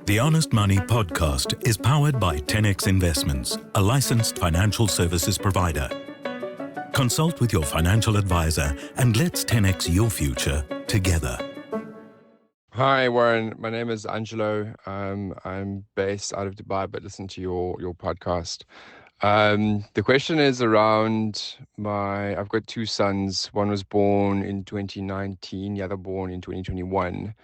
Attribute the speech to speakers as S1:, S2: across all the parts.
S1: The Honest Money podcast is powered by 10x Investments, a licensed financial services provider. Consult with your financial advisor and let's 10x your future together.
S2: Hi, Warren. My name is Angelo. I'm based out of Dubai, but listen to your podcast. The question is around I've got two sons. One was born in 2019, the other born in 2021.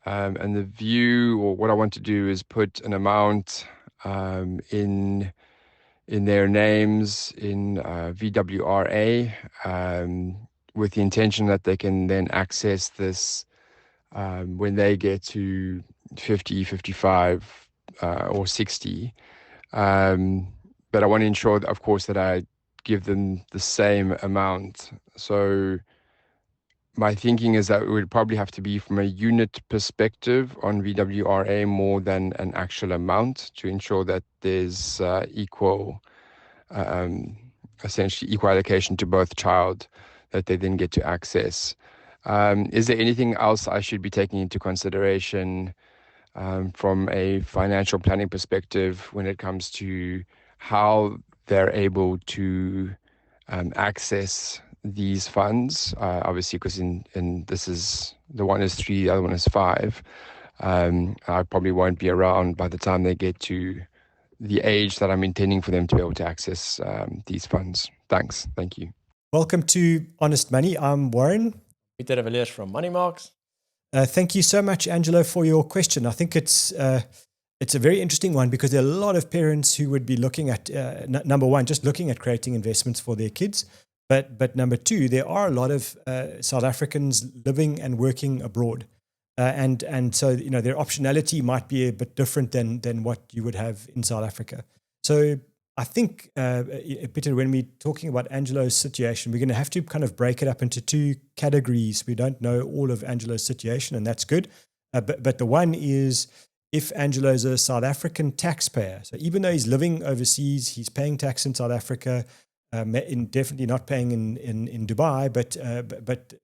S2: And the view, or what I want to do, is put an amount in their names in VWRA, with the intention that they can then access this when they get to 50, 55, or 60. But I want to ensure, of course, that I give them the same amount. So my thinking is that it would probably have to be from a unit perspective on VWRA more than an actual amount to ensure that there's essentially equal allocation to both child that they then get to access. Is there anything else I should be taking into consideration from a financial planning perspective when it comes to how they're able to access these funds? Obviously, because in this is, the one is 3, the other one is 5. I probably won't be around by the time they get to the age that I'm intending for them to be able to access these funds. Thanks. Thank you.
S3: Welcome to Honest Money. I'm Warren.
S4: Pieter Villiers from Money Marks.
S3: Thank you so much, Angelo, for your question. I think it's a very interesting one because there are a lot of parents who would be looking at, number one, just looking at creating investments for their kids. But number two, there are a lot of South Africans living and working abroad. And so, their optionality might be a bit different than what you would have in South Africa. So I think, Pieter, when we're talking about Angelo's situation, we're going to have to kind of break it up into two categories. We don't know all of Angelo's situation, and that's good. But the one is, if Angelo's a South African taxpayer, so even though he's living overseas, he's paying tax in South Africa, definitely not paying in Dubai, but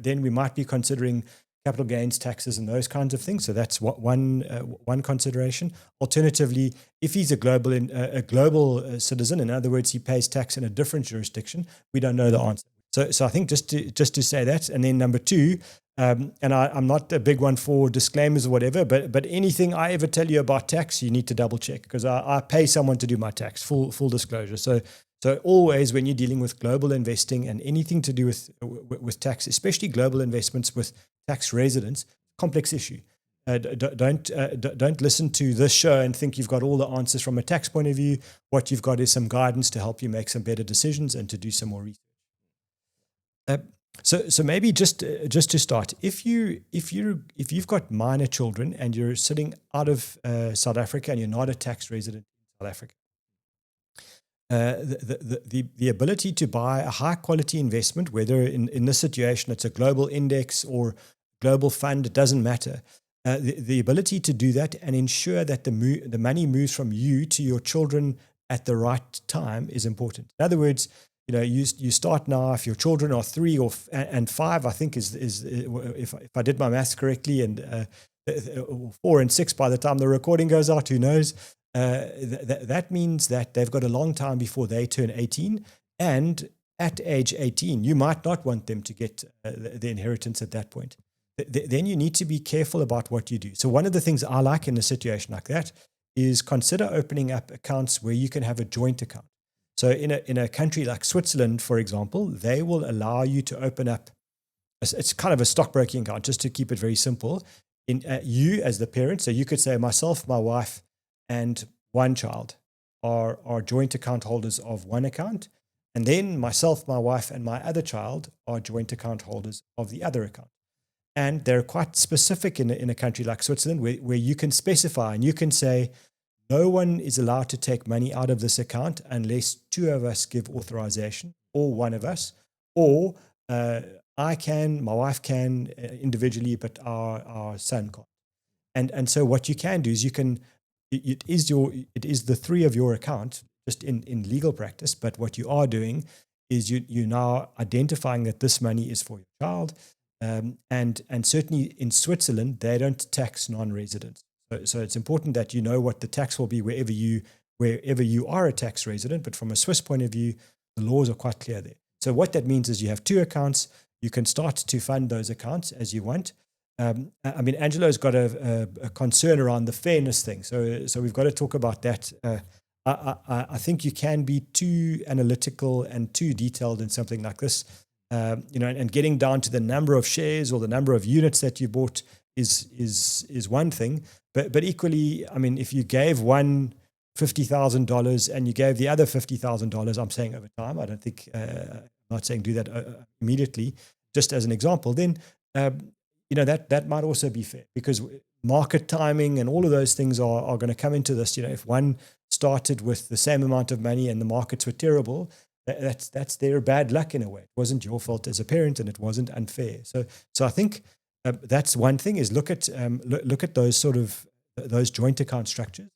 S3: then we might be considering capital gains taxes and those kinds of things. So that's one consideration. Alternatively, if he's a global citizen, in other words, he pays tax in a different jurisdiction, we don't know the answer. So I think just to say that, and then number two, and I'm not a big one for disclaimers or whatever, but anything I ever tell you about tax, you need to double check because I pay someone to do my tax. Full disclosure. So always when you're dealing with global investing and anything to do with tax, especially global investments with tax residents, complex issue. Don't listen to this show and think you've got all the answers from a tax point of view. What you've got is some guidance to help you make some better decisions and to do some more research. So maybe just to start, if you've got minor children and you're sitting out of South Africa and you're not a tax resident in South Africa, the ability to buy a high quality investment, whether in this situation it's a global index or global fund, it doesn't matter. The ability to do that and ensure that the money moves from you to your children at the right time is important. In other words, you start now. If your children are 3 and 5, I think is if I did my maths correctly, and 4 and 6 by the time the recording goes out, who knows? That means that they've got a long time before they turn 18, and at age 18, you might not want them to get the inheritance at that point. Then you need to be careful about what you do. So one of the things I like in a situation like that is consider opening up accounts where you can have a joint account. So in a country like Switzerland, for example, they will allow you to open up, it's kind of a stockbroking account, just to keep it very simple. You as the parent, so you could say myself, my wife, and one child are joint account holders of one account. And then myself, my wife, and my other child are joint account holders of the other account. And they're quite specific in a country like Switzerland where you can specify and you can say, no one is allowed to take money out of this account unless 2 of us give authorization, or one of us, or I can, my wife can individually, but our son can't. And so what you can do is it is the 3 of your account, just in legal practice, but what you are doing is you're now identifying that this money is for your child, And certainly in Switzerland, they don't tax non-residents. So it's important that you know what the tax will be wherever you are a tax resident. But from a Swiss point of view, the laws are quite clear there. So what that means is you have two accounts. You can start to fund those accounts as you want. I mean, Angelo's got a concern around the fairness thing. So we've got to talk about that. I think you can be too analytical and too detailed in something like this. And getting down to the number of shares or the number of units that you bought is one thing. But equally, I mean, if you gave one $50,000 and you gave the other $50,000, I'm saying over time, I don't think, I'm not saying do that immediately, just as an example, then, that might also be fair, because market timing and all of those things are going to come into this. If one started with the same amount of money and the markets were terrible, that's their bad luck in a way. It wasn't your fault as a parent, and it wasn't unfair. So I think that's one thing, is look at those sort of those joint account structures,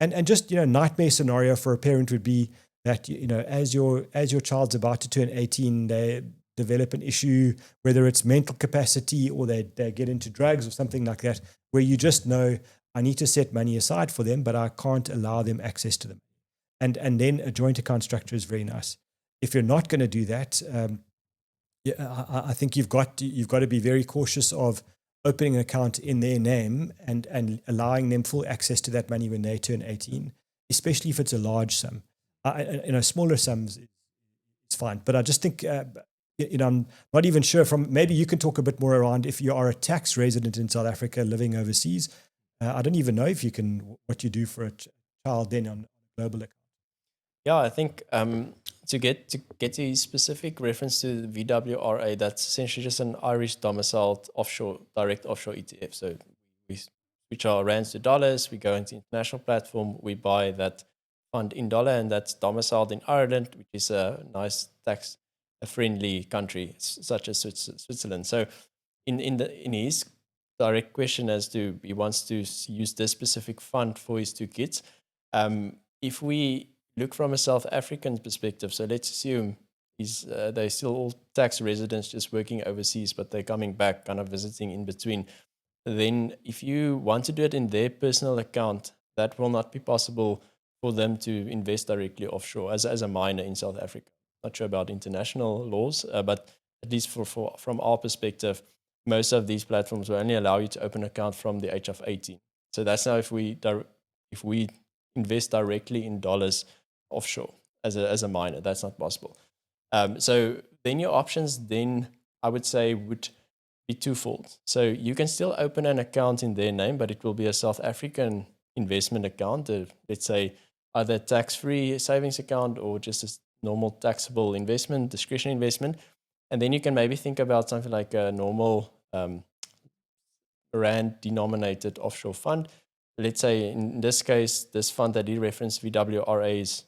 S3: and just nightmare scenario for a parent would be that as your child's about to turn 18, they develop an issue, whether it's mental capacity or they get into drugs or something like that, where you just know, I need to set money aside for them, but I can't allow them access to them. And then a joint account structure is very nice. If you're not going to do that, I think you've got to be very cautious of opening an account in their name and allowing them full access to that money when they turn 18, especially if it's a large sum. Smaller sums, it's fine. But I just think, I'm not even sure maybe you can talk a bit more around if you are a tax resident in South Africa living overseas. I don't even know if you can, what you do for a child then on a global account.
S4: Yeah, I think to get the specific reference to the VWRA, that's essentially just an Irish domiciled direct offshore ETF. So we switch our rands to dollars, we go into international platform, we buy that fund in dollar, and that's domiciled in Ireland, which is a nice tax-friendly country such as Switzerland. So in his direct question as to he wants to use this specific fund for his two kids, if we look from a South African perspective, so let's assume they're still all tax residents just working overseas, but they're coming back, kind of visiting in between. Then if you want to do it in their personal account, that will not be possible for them to invest directly offshore as a minor in South Africa. Not sure about international laws, but at least from our perspective, most of these platforms will only allow you to open an account from the age of 18. So that's now if we invest directly in dollars offshore as a minor, that's not possible. So then your options, then I would say, would be twofold. So you can still open an account in their name, but it will be a South African investment account, let's say either tax-free savings account or just a normal taxable investment, discretionary investment. And then you can maybe think about something like a normal rand-denominated offshore fund. Let's say in this case, this fund that he referenced, VWRA,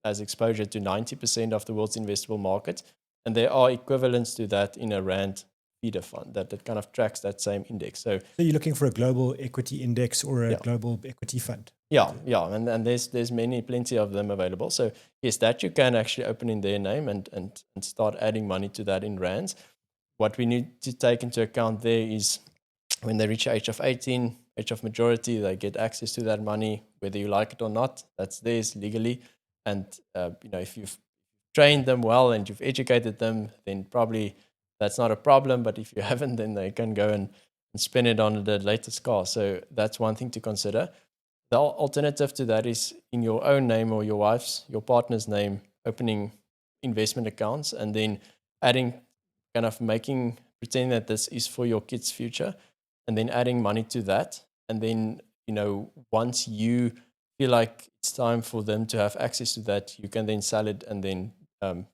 S4: has exposure to 90% of the world's investable market. And there are equivalents to that in a rand feeder fund that kind of tracks that same index. So
S3: you're looking for a global equity index or a global equity fund?
S4: Yeah. And there's plenty of them available. So yes, that you can actually open in their name and start adding money to that in rands. What we need to take into account there is when they reach the age of 18, age of majority, they get access to that money, whether you like it or not, that's theirs legally. And if you've trained them well and you've educated them, then probably that's not a problem. But if you haven't, then they can go and spend it on the latest car. So that's one thing to consider. The alternative to that is in your own name or your partner's name, opening investment accounts and then pretending that this is for your kids' future and then adding money to that. And then, once you feel like it's time for them to have access to that, you can then sell it and then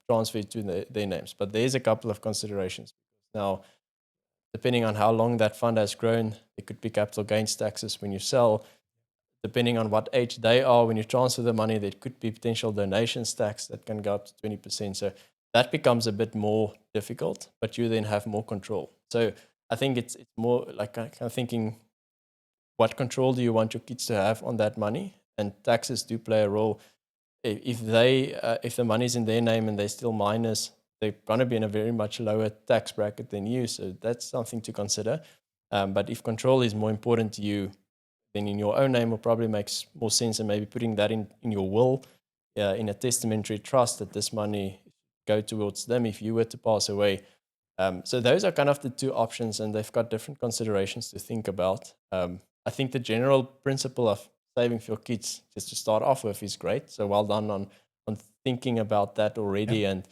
S4: transfer it to their names. But there's a couple of considerations. Now, depending on how long that fund has grown, there could be capital gains taxes when you sell. Depending on what age they are, when you transfer the money, there could be potential donations tax that can go up to 20%. So that becomes a bit more difficult, but you then have more control. So I think it's more like kind of thinking, what control do you want your kids to have on that money? And taxes do play a role. If the money's in their name and they're still minors, they're going to be in a very much lower tax bracket than you. So that's something to consider. But if control is more important to you, then in your own name will probably makes more sense, and maybe putting that in your will, in a testamentary trust, that this money go towards them if you were to pass away. So those are kind of the two options, and they've got different considerations to think about. I think the general principle of saving for your kids, just to start off with, is great. So well done on thinking about that already.
S3: Yeah.
S4: And,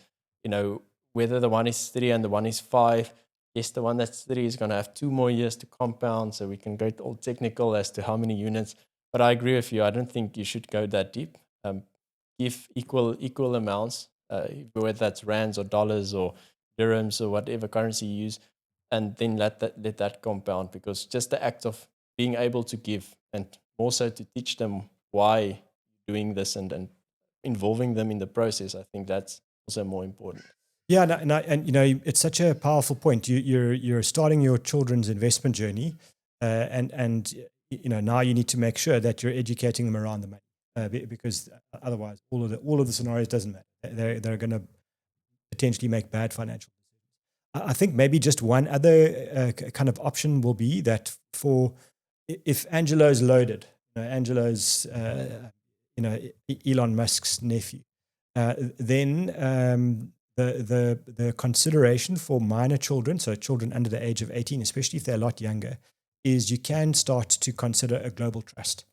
S4: you know, whether the one is 3 and the one is 5, yes, the one that's 3 is going to have 2 more years to compound. So we can go all technical as to how many units. But I agree with you. I don't think you should go that deep. Give equal amounts, whether that's rands or dollars or dirhams or whatever currency you use, and then let that compound, because just the act of being able to give, and also to teach them why doing this and involving them in the process, I think that's also more important.
S3: Yeah, and you know, it's such a powerful point. You're starting your children's investment journey, and you know, now you need to make sure that you're educating them around the money, because otherwise all of the scenarios doesn't matter. They're going to potentially make bad financial decisions. I think maybe just one other kind of option will be that for if Angelo's loaded, you know, Angelo's you know, Elon Musk's nephew, then the consideration for minor children, so children under the age of 18, especially if they're a lot younger, is you can start to consider a global trust.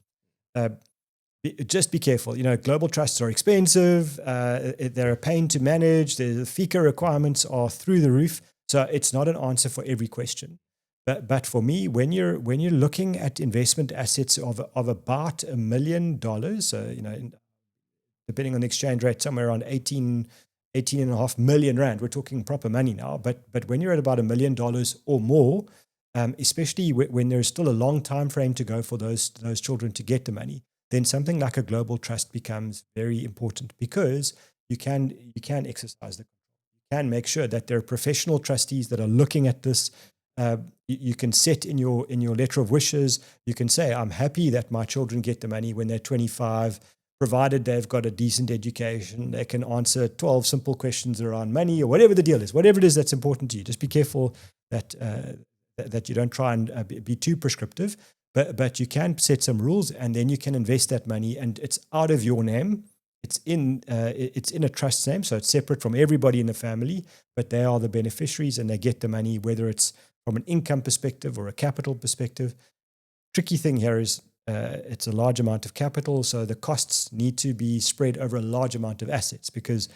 S3: Just be careful. You know, global trusts are expensive. They're a pain to manage. The FICA requirements are through the roof. So it's not an answer for every question. But for me, when you're looking at investment assets of about $1 million, so, you know, depending on the exchange rate, somewhere around 18.5 million rand, we're talking proper money now. But when you're at about $1 million or more, especially when there's still a long time frame to go for those children to get the money, then something like a global trust becomes very important, because you can exercise the control. You can make sure that there are professional trustees that are looking at this. You can set in your letter of wishes, you can say, I'm happy that my children get the money when they're 25, provided they've got a decent education, they can answer 12 simple questions around money, or whatever the deal is, whatever it is that's important to you. Just be careful that you don't try and be too prescriptive. But you can set some rules, and then you can invest that money, and it's out of your name. It's in a trust's name, so it's separate from everybody in the family, but they are the beneficiaries and they get the money, whether it's from an income perspective or a capital perspective. Tricky thing here is it's a large amount of capital, so the costs need to be spread over a large amount of assets, because,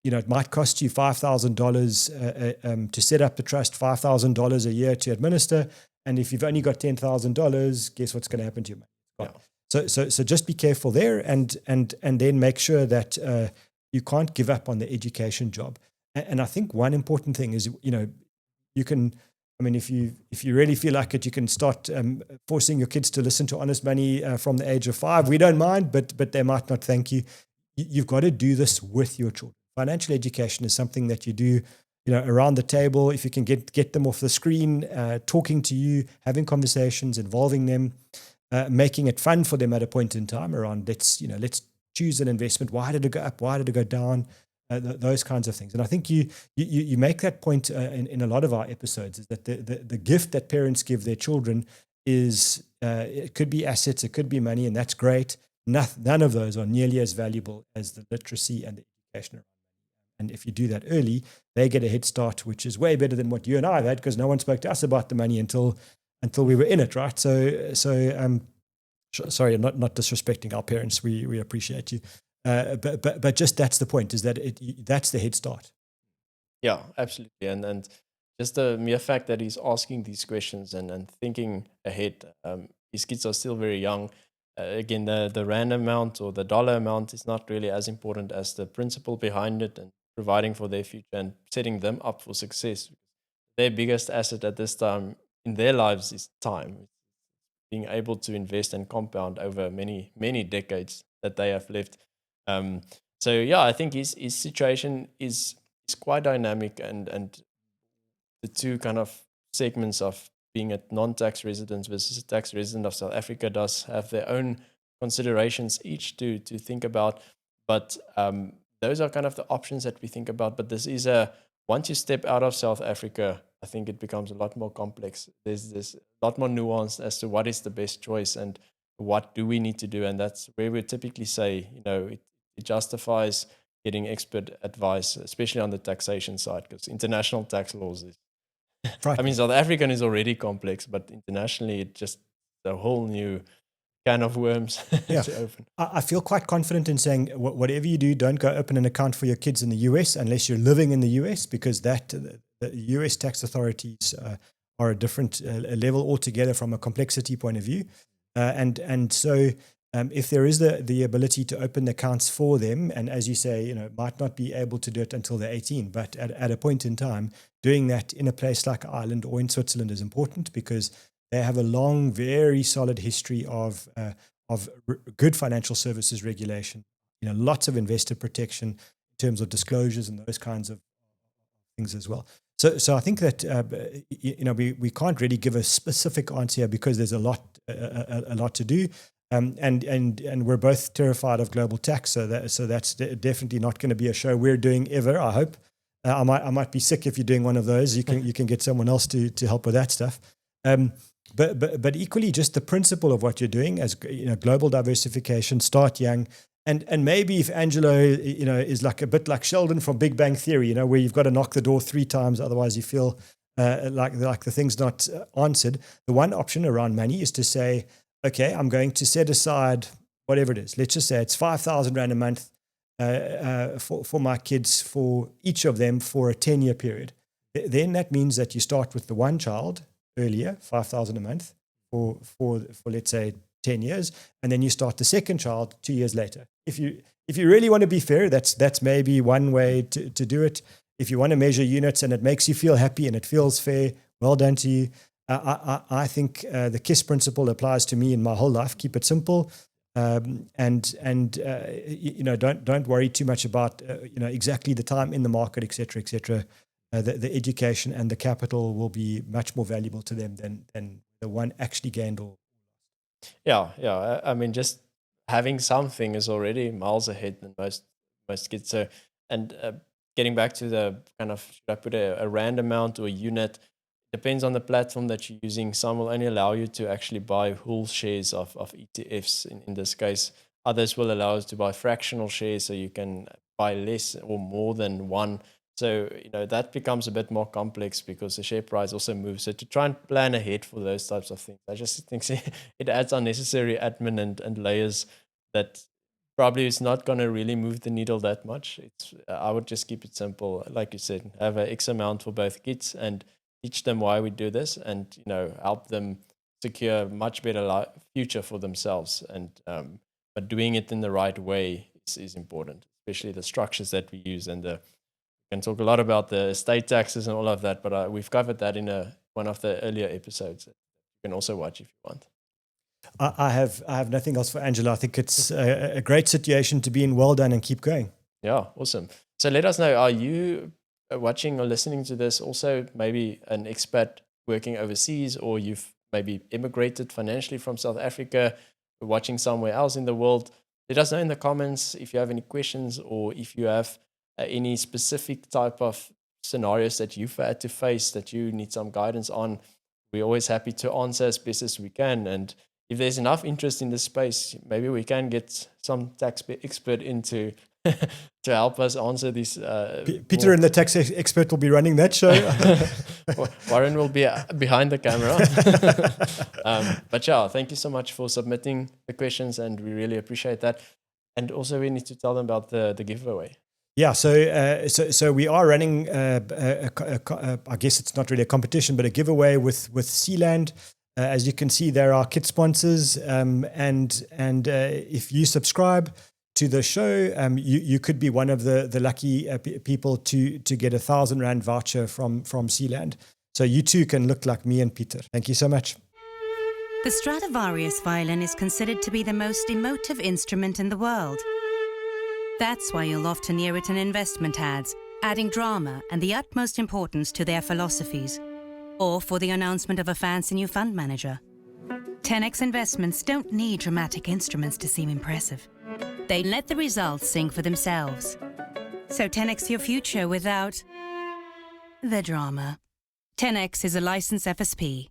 S3: you know, it might cost you $5,000 to set up the trust, $5,000 a year to administer. And if you've only got $10,000, guess what's going to happen to your money? Yeah. So just be careful there, and then make sure that you can't give up on the education job. And I think one important thing is, you know, you can, I mean, if you really feel like it, you can start forcing your kids to listen to Honest Money from the age of 5. We don't mind, but they might not thank you. You've got to do this with your children. Financial education is something that you do, you know, around the table. If you can get them off the screen, talking to you, having conversations, involving them, making it fun for them at a point in time around, let's choose an investment. Why did it go up? Why did it go down? Those kinds of things. And I think you make that point in a lot of our episodes, is that the gift that parents give their children is, it could be assets, it could be money, and that's great. None of those are nearly as valuable as the literacy and the education. And if you do that early, they get a head start, which is way better than what you and I have had, because no one spoke to us about the money until we were in it, right? So sorry, I'm not disrespecting our parents. We appreciate you, but just that's the point, is that that's the head start.
S4: Yeah, absolutely, and just the mere fact that he's asking these questions and thinking ahead. His kids are still very young. Again, the rand amount or the dollar amount is not really as important as the principle behind it, and providing for their future and setting them up for success. Their biggest asset at this time in their lives is time. Being able to invest and compound over many, many decades that they have left. So yeah, I think his situation is quite dynamic, and the two kind of segments of being a non-tax resident versus a tax resident of South Africa does have their own considerations each to think about. But those are kind of the options that we think about. But this is once you step out of South Africa, I think it becomes a lot more complex. There's a lot more nuance as to what is the best choice and what do we need to do. And that's where we typically say, it justifies getting expert advice, especially on the taxation side, because international tax laws is,
S3: Right.
S4: I mean, South African is already complex, but internationally it just a whole new can of worms to open.
S3: I feel quite confident in saying whatever you do, don't go open an account for your kids in the US unless you're living in the US, because the US tax authorities are a different level altogether from a complexity point of view. And so if there is the ability to open the accounts for them, and as you say, might not be able to do it until they're 18, but at a point in time, doing that in a place like Ireland or in Switzerland is important, because they have a long, very solid history of good financial services regulation. Lots of investor protection in terms of disclosures and those kinds of things as well. So I think that we can't really give a specific answer here, because there's a lot to do, and we're both terrified of global tax. So that's definitely not going to be a show we're doing ever, I hope. I might be sick if you're doing one of those. You can get someone else to help with that stuff. But equally, just the principle of what you're doing as global diversification, start young, and maybe if Angelo is like a bit like Sheldon from Big Bang Theory, where you've got to knock the door 3 times, otherwise you feel like the thing's not answered. The one option around money is to say, okay, I'm going to set aside whatever it is. Let's just say it's 5,000 Rand a month for my kids, for each of them, for a 10-year period. Then that means that you start with the one child earlier, 5,000 a month for let's say 10 years, and then you start the second child 2 years later. If you really want to be fair, that's maybe one way to do it. If you want to measure units and it makes you feel happy and it feels fair, well done to you. I think the KISS principle applies to me in my whole life. Keep it simple, and don't worry too much about exactly the time in the market, etc., etc. The education and the capital will be much more valuable to them than the one actually gained or.
S4: Yeah. I mean, just having something is already miles ahead than most kids. So, and getting back to the kind of, should I put a rand amount or a unit? Depends on the platform that you're using. Some will only allow you to actually buy whole shares of ETFs in this case. Others will allow us to buy fractional shares, so you can buy less or more than one. So, that becomes a bit more complex because the share price also moves. So to try and plan ahead for those types of things, I just think it adds unnecessary admin and layers that probably is not going to really move the needle that much. I would just keep it simple. Like you said, have an X amount for both kids and teach them why we do this, and help them secure a much better future for themselves. And but doing it in the right way is important, especially the structures that we use. And we can talk a lot about the estate taxes and all of that, but we've covered that in one of the earlier episodes. You can also watch if you want.
S3: I have nothing else for Angela. I think it's a great situation to be in. Well done, and keep going.
S4: Yeah, awesome. So let us know, are you watching or listening to this also maybe an expat working overseas, or you've maybe immigrated financially from South Africa, watching somewhere else in the world? Let us know in the comments if you have any questions, or if you have any specific type of scenarios that you've had to face that you need some guidance on. We're always happy to answer as best as we can. And if there's enough interest in this space, maybe we can get some tax expert into to help us answer these.
S3: Pieter and the tax expert will be running that show.
S4: Warren will be behind the camera. But yeah, thank you so much for submitting the questions, and we really appreciate that. And also, we need to tell them about the giveaway.
S3: Yeah, so we are running. I guess it's not really a competition, but a giveaway with Sealand. As you can see, there are kit sponsors, and if you subscribe to the show, you could be one of the lucky people to get 1,000 Rand voucher from Sealand. So you too can look like me and Pieter. Thank you so much.
S5: The Stradivarius violin is considered to be the most emotive instrument in the world. That's why you'll often hear it in investment ads, adding drama and the utmost importance to their philosophies, or for the announcement of a fancy new fund manager. 10x investments don't need dramatic instruments to seem impressive. They let the results sing for themselves. So 10x your future without the drama. 10x is a licensed FSP.